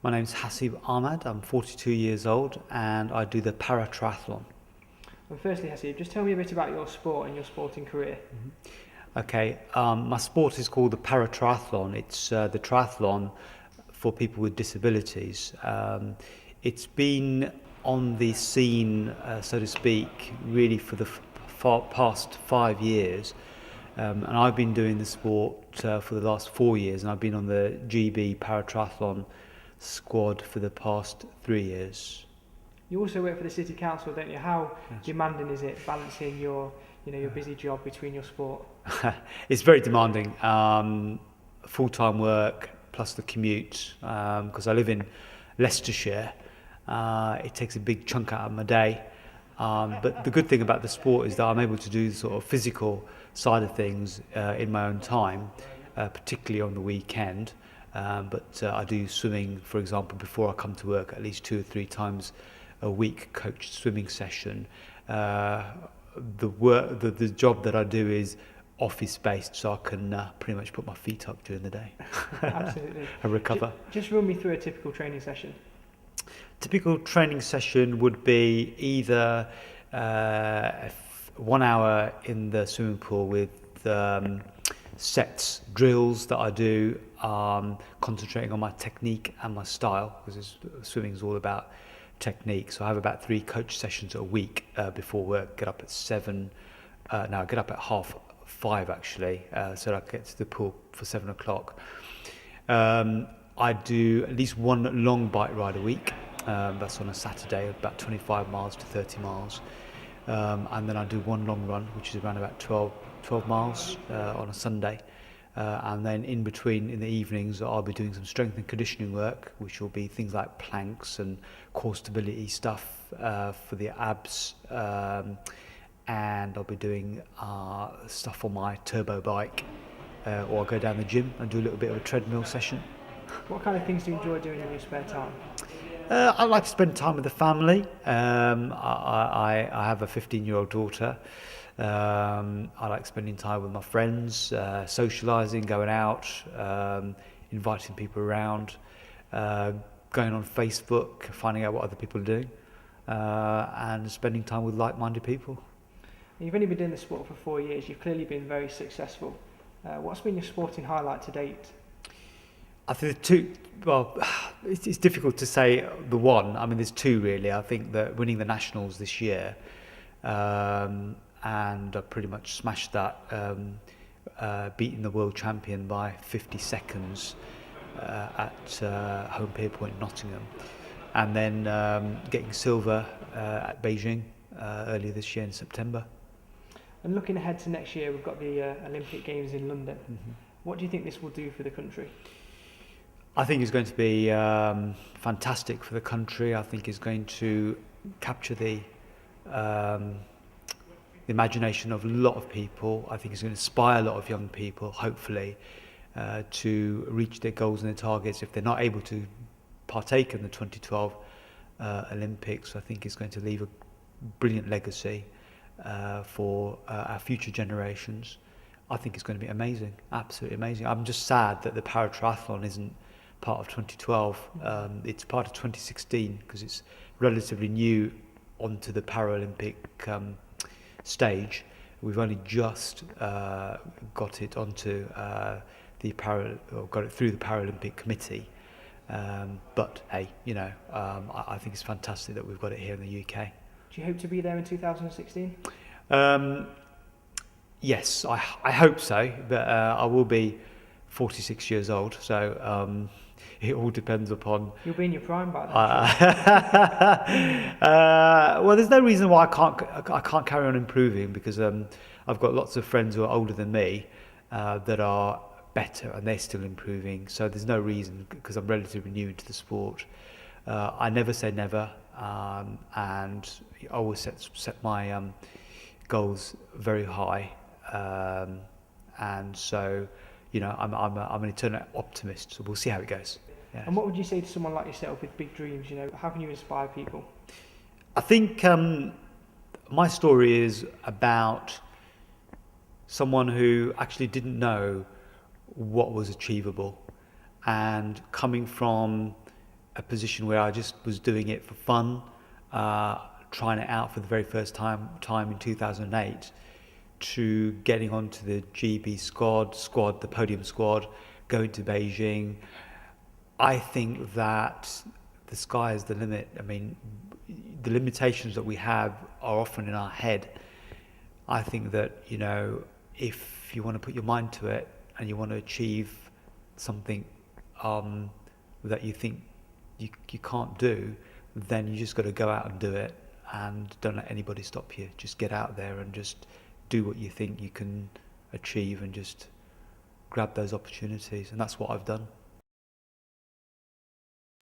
My name's Haseeb Ahmad. I'm 42 years old and I do the paratriathlon. Well, firstly, Haseeb, just tell me a bit about your sport and your sporting career. Okay, my sport is called the paratriathlon. It's the triathlon for people with disabilities. It's been on the scene, so to speak, really for the past 5 years. And I've been doing the sport for the last 4 years, and I've been on the GB Paratriathlon Squad for the past 3 years. You also work for the City Council, don't you? How demanding is it balancing your busy job between your sport? It's very demanding. Full-time work plus the commute, because I live in Leicestershire. It takes a big chunk out of my day. But the good thing about the sport is that I'm able to do the sort of physical side of things in my own time, particularly on the weekend. But I do swimming, for example, before I come to work at least 2 or 3 times a week, coached swimming session. The job that I do is office-based, so I can pretty much put my feet up during the day. Absolutely. And recover. Just run me through a typical training session. Typical training session would be either 1 hour in the swimming pool with sets, drills that I do, concentrating on my technique and my style, because swimming is all about technique. So I have about 3 coach sessions a week before work. Get up at 7. I get up at 5:30 actually, so that I get to the pool for 7 o'clock. I do at least 1 long bike ride a week. That's on a Saturday, about 25 miles to 30 miles. And then I do 1 long run, which is around about 12 miles on a Sunday. And then in between, in the evenings, I'll be doing some strength and conditioning work, which will be things like planks and core stability stuff for the abs. And I'll be doing stuff on my turbo bike, or I'll go down the gym and do a little bit of a treadmill session. What kind of things do you enjoy doing in your spare time? I like to spend time with the family. I have a 15-year-old daughter. I like spending time with my friends, socialising, going out, inviting people around, going on Facebook, finding out what other people are doing, and spending time with like-minded people. You've only been doing the sport for 4 years. You've clearly been very successful. What's been your sporting highlight to date? I think it's difficult to say the one. I mean, there's 2 really. I think that winning the Nationals this year, and I pretty much smashed that, beating the world champion by 50 seconds at Home Pier Point, Nottingham. And then getting silver at Beijing earlier this year in September. And looking ahead to next year, we've got the Olympic Games in London. Mm-hmm. What do you think this will do for the country? I think it's going to be fantastic for the country. I think it's going to capture the imagination of a lot of people. I think it's going to inspire a lot of young people, hopefully, to reach their goals and their targets. If they're not able to partake in the 2012 Olympics, I think it's going to leave a brilliant legacy for our future generations. I think it's going to be amazing, absolutely amazing. I'm just sad that the paratriathlon isn't part of 2012. It's part of 2016 because it's relatively new onto the Paralympic stage. We've only just got it onto got it through the Paralympic Committee. But hey, I think it's fantastic that we've got it here in the UK. Do you hope to be there in 2016? Yes, I hope so, but I will be 46 years old, so it all depends upon... You'll be in your prime by then. Well, there's no reason why I can't carry on improving, because I've got lots of friends who are older than me that are better, and they're still improving. So there's no reason, because I'm relatively new into the sport. I never say never, and I always set my goals very high, and so I'm an eternal optimist. So we'll see how it goes. Yeah. And what would you say to someone like yourself with big dreams? How can you inspire people? I think my story is about someone who actually didn't know what was achievable, and coming from a position where I just was doing it for fun, trying it out for the very first time in 2008, to getting onto the GB squad, the podium squad, going to Beijing. I think that the sky is the limit. I mean, the limitations that we have are often in our head. I think that, you know, if you want to put your mind to it and you want to achieve something that you think you can't do, then you just got to go out and do it, and don't let anybody stop you. Just get out there and just do what you think you can achieve, and just grab those opportunities. And that's what I've done.